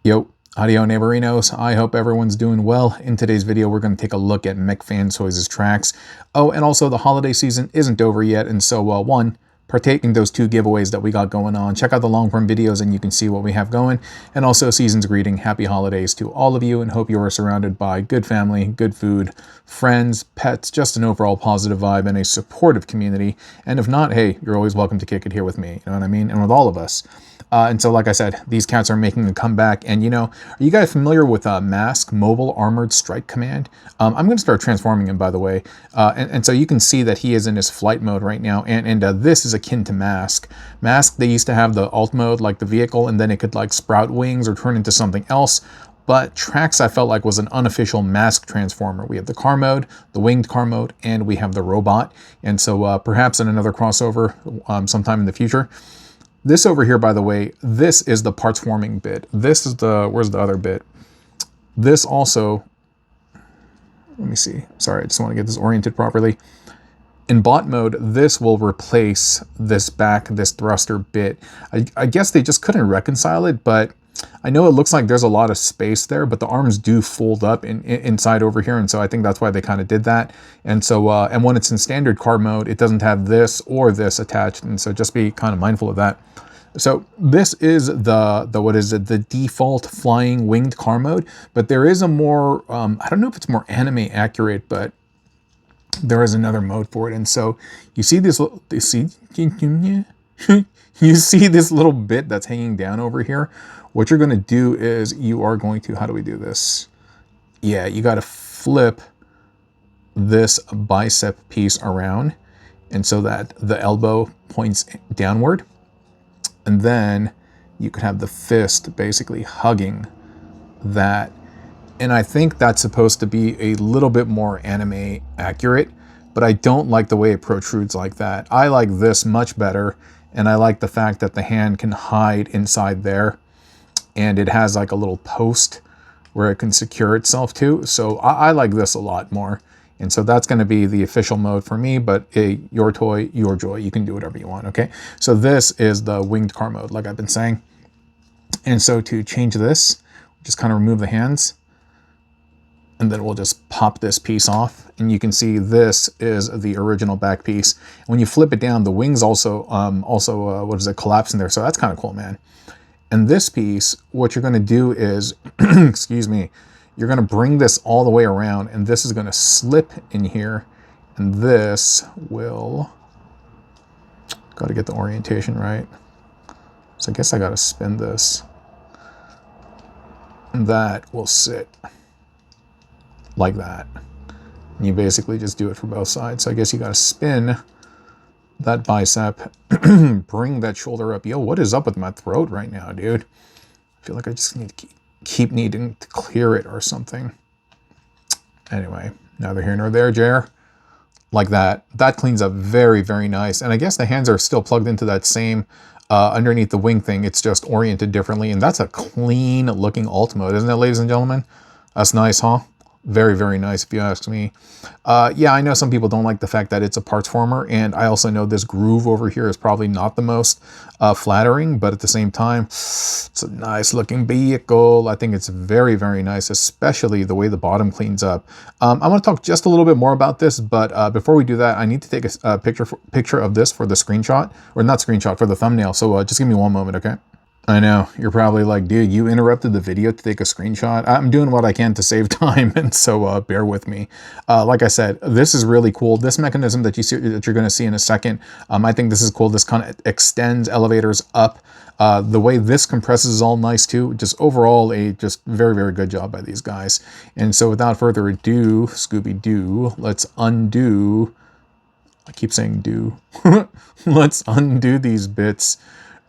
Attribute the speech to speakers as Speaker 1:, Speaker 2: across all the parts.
Speaker 1: Yo, audio neighborinos, I hope everyone's doing well. In today's video, we're going to take a look at McFantoys' tracks. Oh, and also the holiday season isn't over yet, and so one, partake in those two giveaways that we got going on. Check out the long-form videos and you can see what we have going. And also season's greeting, happy holidays to all of you, and hope you are surrounded by good family, good food, friends, pets, just an overall positive vibe and a supportive community. And if not, hey, you're always welcome to kick it here with me, you know what I mean? And with all of us. And so, like I said, these cats are making a comeback. And, you know, are you guys familiar with Mask Mobile Armored Strike Command? I'm going to start transforming him, by the way. And so you can see that he is in his flight mode right now. And this is akin to Mask. Mask, they used to have the alt mode, like the vehicle, and then it could, like, sprout wings or turn into something else. But Tracks, I felt like, was an unofficial Mask transformer. We have the car mode, the winged car mode, and we have the robot. And so perhaps in another crossover sometime in the future. This over here, by the way, this is the parts forming bit. This is the, where's the other bit? This also, let me see. Sorry, I just want to get this oriented properly. In bot mode, this will replace this this thruster bit. I guess they just couldn't reconcile it, but I know it looks like there's a lot of space there, but the arms do fold up inside over here, and so I think that's why they kind of did that. And so, and when it's in standard car mode, it doesn't have this or this attached, and so just be kind of mindful of that. So this is the what is it, the default flying winged car mode, but there is a more, I don't know if it's more anime accurate, but there is another mode for it. And so you see this, you see this little bit that's hanging down over here. What you're going to do is you are going to, how do we do this? Yeah, you got to flip this bicep piece around, and so that the elbow points downward. And then you could have the fist basically hugging that. And I think that's supposed to be a little bit more anime accurate, but I don't like the way it protrudes like that. I like this much better, and I like the fact that the hand can hide inside there, and it has like a little post where it can secure itself to. So I like this a lot more. And so that's going to be the official mode for me, but hey, your toy, your joy. You can do whatever you want, okay? So this is the winged car mode, like I've been saying. And so to change this, just kind of remove the hands, and then we'll just pop this piece off. And you can see this is the original back piece. When you flip it down, the wings also, what is it, collapse in there. So that's kind of cool, man. And this piece, what you're going to do is, excuse me, you're going to bring this all the way around, and this is going to slip in here, and this will, got to get the orientation right. So I guess I got to spin this, and that will sit like that. And you basically just do it for both sides. So I guess you got to spin that bicep, bring that shoulder up. Yo, what is up with my throat right now, dude? I feel like I just need to keep needing to clear it or something. Anyway, neither here nor there, JR. Like that. That cleans up very, very nice. And I guess the hands are still plugged into that same underneath the wing thing. It's just oriented differently. And that's a clean looking alt mode, isn't it, ladies and gentlemen? That's nice, huh? Very, very nice if you ask me. Yeah, I know some people don't like the fact that it's a parts former, and I also know this groove over here is probably not the most flattering, but at the same time, it's a nice looking vehicle. I think it's very, very nice, especially the way the bottom cleans up. I want to talk just a little bit more about this, but before we do that, I need to take a picture of this for the screenshot, or not screenshot, for the thumbnail. So just give me one moment, okay? I know, you're probably like, dude, you interrupted the video to take a screenshot. I'm doing what I can to save time, and so bear with me. Like I said, this is really cool. This mechanism that you're going to see in a second, I think this is cool. This kind of extends elevators up. The way this compresses is all nice too. Just overall, a just very, very good job by these guys. And so without further ado, Scooby-Doo, let's undo. I keep saying do. Let's undo these bits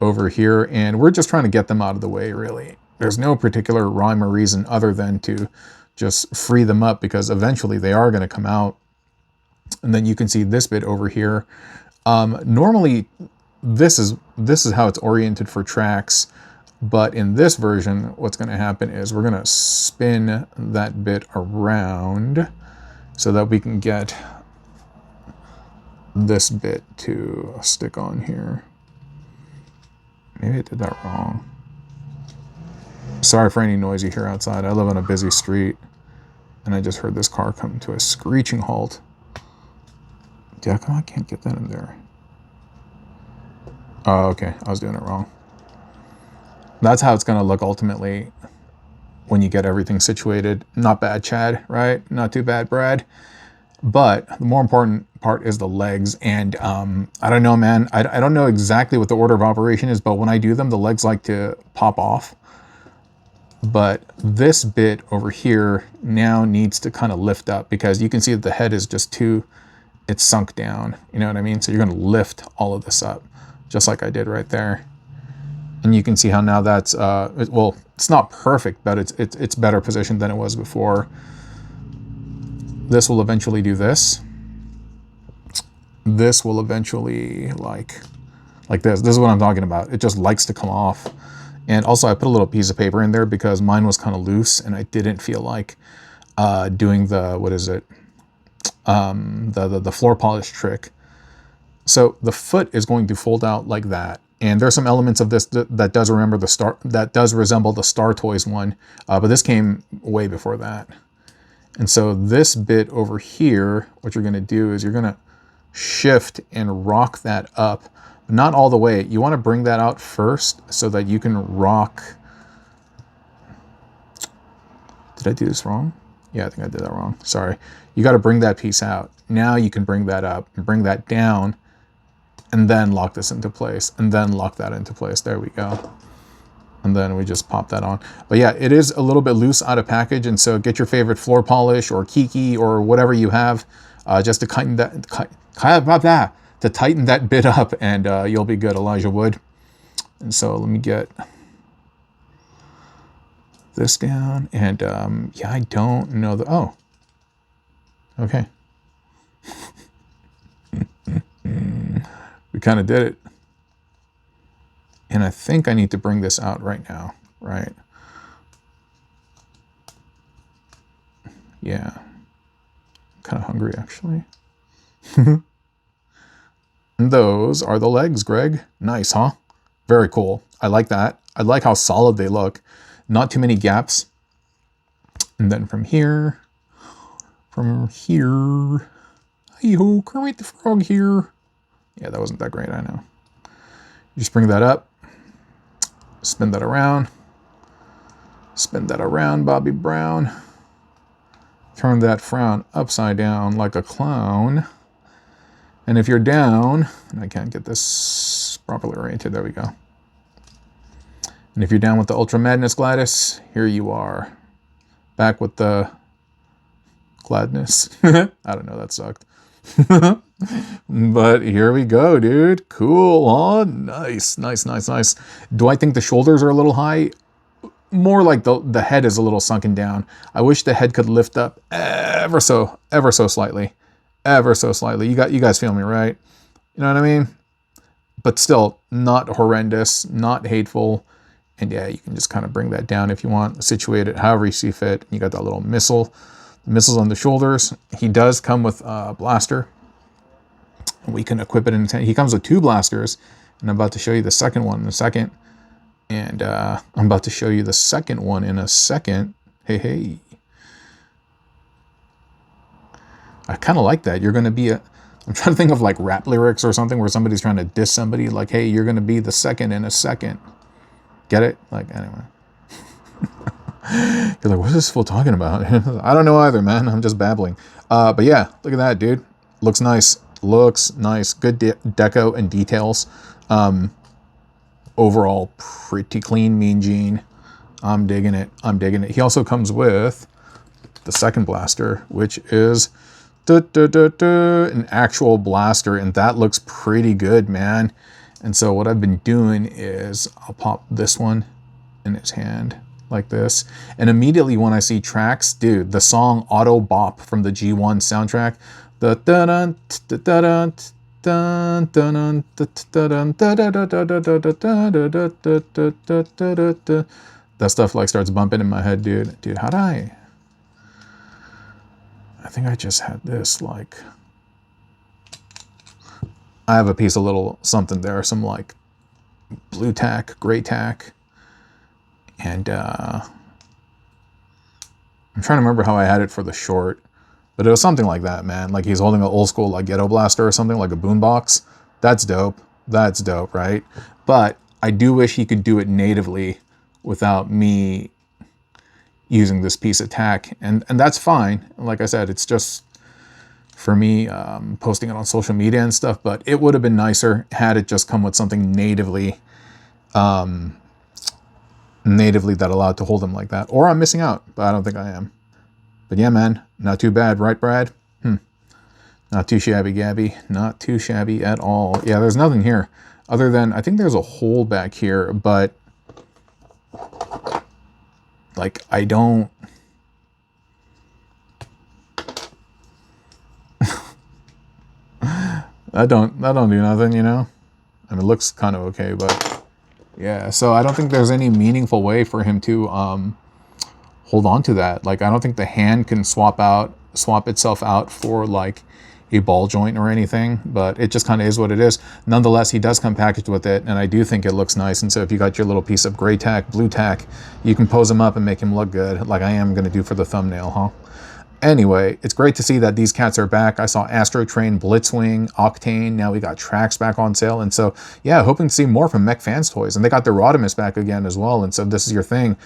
Speaker 1: over here, and we're just trying to get them out of the way, really. There's no particular rhyme or reason other than to just free them up, because eventually they are going to come out. And then you can see this bit over here. Normally this is how it's oriented for Tracks, but in this version what's going to happen is we're going to spin that bit around so that we can get this bit to stick on here. Maybe I did that wrong. Sorry for any noise you hear outside. I live on a busy street, and I just heard this car come to a screeching halt. Dude, how come I can't get that in there? Oh, okay. I was doing it wrong. That's how it's going to look ultimately when you get everything situated. Not bad, Chad, right? Not too bad, Brad. But the more important part is the legs. And I don't know, man. I don't know exactly what the order of operation is, but when I do them, the legs like to pop off. But this bit over here now needs to kind of lift up, because you can see that the head is just it's sunk down. You know what I mean? So you're going to lift all of this up, just like I did right there. And you can see how now that's, well, it's not perfect, but it's better positioned than it was before. This will eventually do this. This will eventually like this. This is what I'm talking about. It just likes to come off. And also I put a little piece of paper in there because mine was kind of loose and I didn't feel like doing the, what is it? The floor polish trick. So the foot is going to fold out like that. And there's some elements of this that does resemble the Star Toys one, but this came way before that. And so this bit over here, what you're going to do is you're going to shift and rock that up, but not all the way. You want to bring that out first so that you can rock. Did I do this wrong? Yeah, I think I did that wrong. Sorry. You got to bring that piece out. Now you can bring that up and bring that down, and then lock this into place, and then lock that into place. There we go. And then we just pop that on. But yeah, it is a little bit loose out of package, and so get your favorite floor polish or Kiki or whatever you have, just to tighten that bit up, and you'll be good, Elijah Wood. And so let me get this down, and yeah, I don't know the, oh, okay. We kind of did it. And I think I need to bring this out right now, right? Yeah. I'm kind of hungry, actually. And those are the legs, Greg. Nice, huh? Very cool. I like that. I like how solid they look. Not too many gaps. And then from here, hey-ho, Kermit the Frog here. Yeah, that wasn't that great, I know. You just bring that up, spin that around, Bobby Brown. Turn that frown upside down like a clown. And if you're down, and I can't get this properly oriented, there we go. And if you're down with the Ultra Madness Gladys, here you are. Back with the gladness. I don't know, that sucked. But here we go, dude. Cool, huh? Nice, nice, nice, nice. Do I think the shoulders are a little high? More like the head is a little sunken down. I wish the head could lift up ever so slightly. Ever so slightly. You guys feel me, right? You know what I mean? But still, not horrendous, not hateful. And yeah, you can just kind of bring that down if you want. Situate it however you see fit. You got that little missile. The missiles on the shoulders. He does come with a blaster. We can equip it in. He comes with 2 blasters. And I'm about to show you the second one in a second. And I'm about to show you the second one in a second. Hey. I kind of like that. You're going to be I'm trying to think of like rap lyrics or something where somebody's trying to diss somebody. Like, hey, you're going to be the second in a second. Get it? Like, anyway. You're like, what is this fool talking about? I don't know either, man. I'm just babbling. But yeah, look at that, dude. Looks nice. Looks nice. Good deco and details. Overall, pretty clean, Mean Gene. I'm digging it. I'm digging it. He also comes with the second blaster, which is an actual blaster, and that looks pretty good, man. And so what I've been doing is I'll pop this one in his hand like this, and immediately when I see tracks, dude, the song Auto Bop from the G1 soundtrack, the that stuff like starts bumping in my head, dude. Dude, how'd I think I just had this, like, I have a piece of little something there, some like blue tack, gray tack, And I'm trying to remember how I had it for the short, but it was something like that, man. Like he's holding an old school like ghetto blaster or something, like a boombox. That's dope. That's dope, right? But I do wish he could do it natively without me using this piece of tack, and that's fine. Like I said, it's just for me posting it on social media and stuff, but it would have been nicer had it just come with something natively that allowed to hold them like that. Or I'm missing out, but I don't think I am. But yeah, man, not too bad, right, Brad? Not too shabby, Gabby. Not too shabby at all. Yeah, there's nothing here other than, I think there's a hole back here, but like I don't that don't do nothing, you know? I mean, it looks kind of okay, but yeah, so I don't think there's any meaningful way for him to hold on to that. Like I don't think the hand can swap itself out for like a ball joint or anything, but it just kind of is what it is. Nonetheless, he does come packaged with it, and I do think it looks nice. And so if you got your little piece of gray tack, blue tack, you can pose him up and make him look good, like I am going to do for the thumbnail, huh? Anyway, it's great to see that these cats are back. I saw Astro Train, Blitzwing, Octane. Now we got Trax back on sale. And so, yeah, hoping to see more from Mech Fans Toys. And they got their Rodimus back again as well. And so this is your thing.